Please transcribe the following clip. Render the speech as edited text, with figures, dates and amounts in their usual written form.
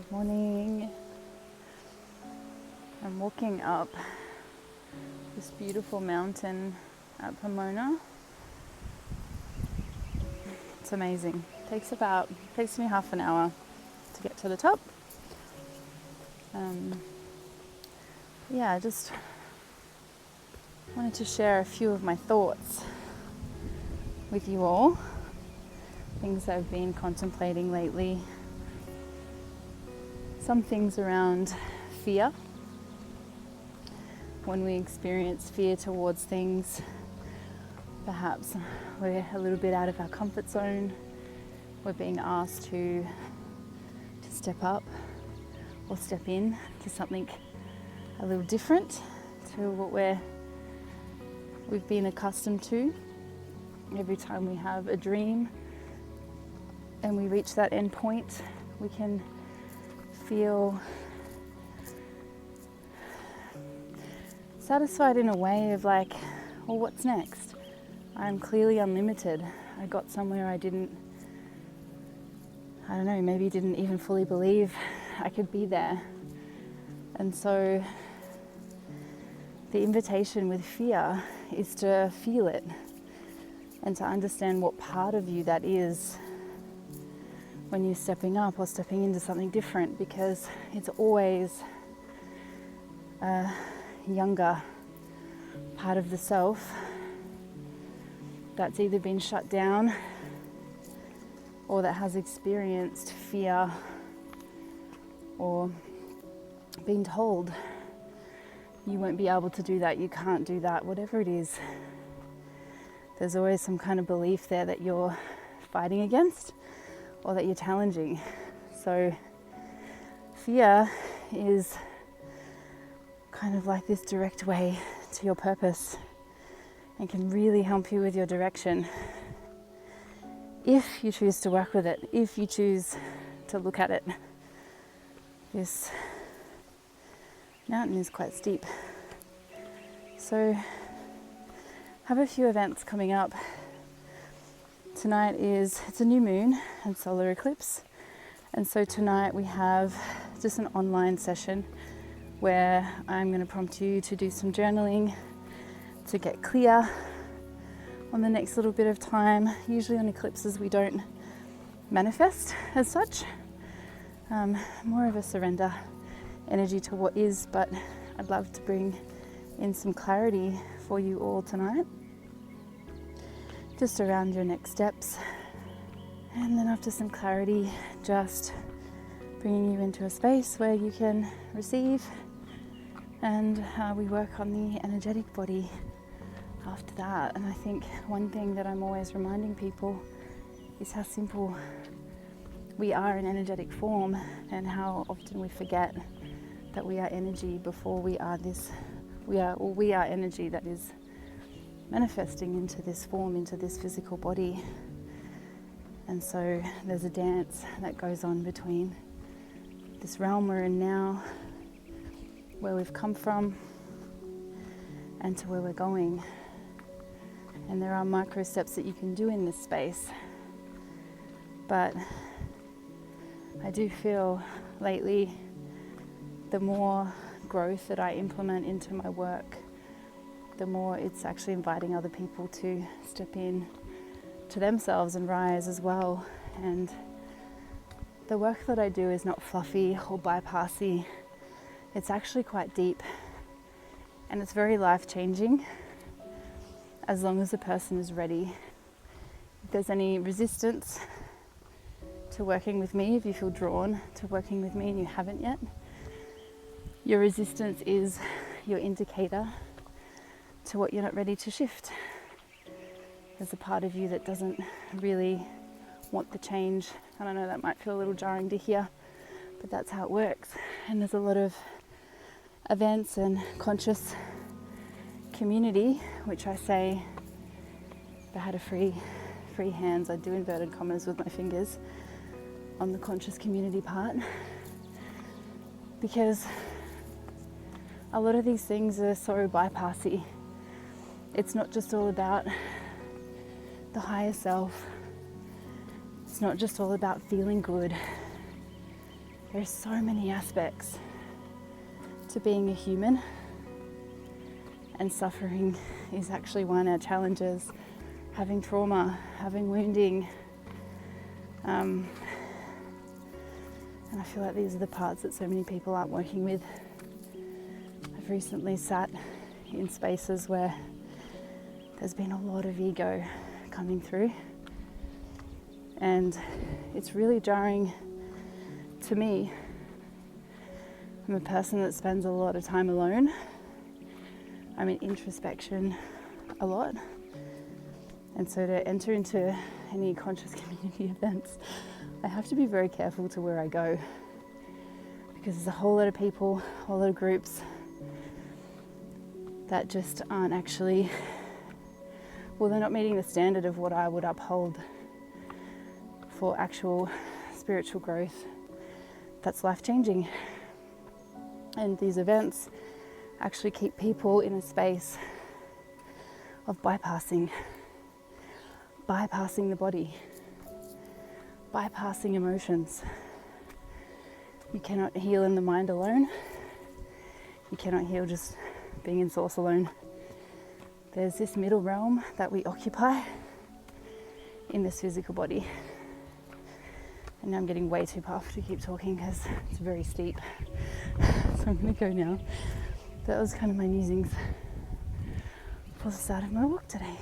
Good morning. I'm walking up this beautiful mountain at Pomona. It's amazing. Takes me half an hour to get to the top. I just wanted to share a few of my thoughts with you all. Things I've been contemplating lately. Some things around fear. When we experience fear towards things, perhaps we're a little bit out of our comfort zone. We're being asked to step up or step in to something a little different to what we've been accustomed to. Every time we have a dream and we reach that end point, we can feel satisfied in a way of like, well, what's next? I'm clearly unlimited. I got somewhere maybe didn't even fully believe I could be there. And so the invitation with fear is to feel it and to understand what part of you that is when you're stepping up or stepping into something different, because it's always a younger part of the self that's either been shut down or that has experienced fear or been told you won't be able to do that, you can't do that, whatever it is. There's always some kind of belief there that you're fighting against or that you're challenging. So fear is kind of like this direct way to your purpose and can really help you with your direction if you choose to work with it, if you choose to look at it. This mountain is quite steep. So have a few events coming up. Tonight it's a new moon and solar eclipse. And so tonight we have just an online session where I'm going to prompt you to do some journaling to get clear on the next little bit of time. Usually on eclipses we don't manifest as such. More of a surrender energy to what is, but I'd love to bring in some clarity for you all tonight, just around your next steps. And then after some clarity, just bringing you into a space where you can receive, and we work on the energetic body after that. And I think one thing that I'm always reminding people is how simple we are in energetic form, and how often we forget that we are energy before we are energy that is manifesting into this form, into this physical body. And so there's a dance that goes on between this realm we're in now, where we've come from, and to where we're going. And there are micro steps that you can do in this space. But I do feel lately, the more growth that I implement into my work, the more it's actually inviting other people to step in to themselves and rise as well. And the work that I do is not fluffy or bypassy. It's actually quite deep, and it's very life-changing as long as the person is ready. If there's any resistance to working with me, if you feel drawn to working with me and you haven't yet, your resistance is your indicator to what you're not ready to shift. There's a part of you that doesn't really want the change, and I know that might feel a little jarring to hear, but that's how it works. And there's a lot of events and conscious community, which I say, if I had a free hands, I'd do inverted commas with my fingers on the conscious community part, because a lot of these things are so bypassy. It's not just all about the higher self. It's not just all about feeling good. There's so many aspects to being a human, and suffering is actually one. Our challenges, having trauma, having wounding, and I feel like these are the parts that so many people aren't working with. I've recently sat in spaces where there's been a lot of ego coming through, and it's really jarring to me. I'm a person that spends a lot of time alone. I'm in introspection a lot, and so to enter into any conscious community events, I have to be very careful to where I go, because there's a whole lot of people, a whole lot of groups that just aren't actually, well, they're not meeting the standard of what I would uphold for actual spiritual growth that's life-changing. And these events actually keep people in a space of bypassing the body, bypassing emotions. You cannot heal in the mind alone. You cannot heal just being in source alone. There's this middle realm that we occupy in this physical body. And now I'm getting way too puffed to keep talking because it's very steep. So I'm going to go now. That was kind of my musings for the start of my walk today.